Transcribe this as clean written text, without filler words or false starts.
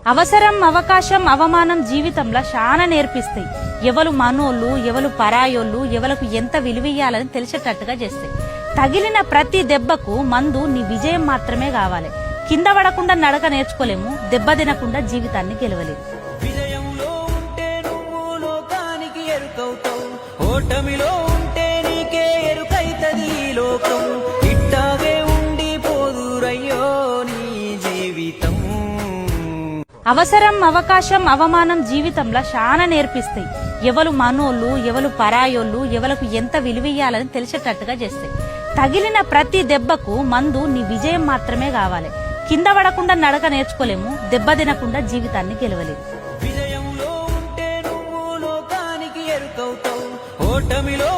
అవసరం, అవకాశం, అవమానం జీవితంలో చాలా నేర్పిస్తాయి. ఎవరు మనోళ్ళు, ఎవరు పరాయోళ్ళు, ఎవరికి ఎంత విలువియ్యాలని తెలిసేటట్టుగా చేస్తాయి. తగిలిన ప్రతి దెబ్బకు మందు నీ విజయం మాత్రమే కావాలి. కింద పడకుండా నడక నేర్చుకోలేము, దెబ్బ తినకుండా జీవితాన్ని గెలవలేము. విజయంలో ఉంటే నువ్వు లోకానికి ఎరుకవుతావు, ఓటమిలో ఉంటే నీకే ఎరుకైతది లోకం. ఇట్టాగే ఉండిపోదురయ్యో నీ జీవితం. అవసరం, అవకాశం, అవమానం జీవితంలో చాలా నేర్పిస్తాయి. ఎవరు మనోళ్ళు, ఎవరు పరాయోళ్ళు, ఎవరికి ఎంత విలువియ్యాలని తెలిసేటట్టుగా చేస్తాయి. తగిలిన ప్రతి దెబ్బకు మందు నీ విజయం మాత్రమే కావాలి. కింద పడకుండా నడక నేర్చుకోలేము, దెబ్బ తినకుండా జీవితాన్ని గెలవలేము. విజయంలో ఉంటే నువ్వు లోకానికి ఎరుకవుతావు, ఓటమిలో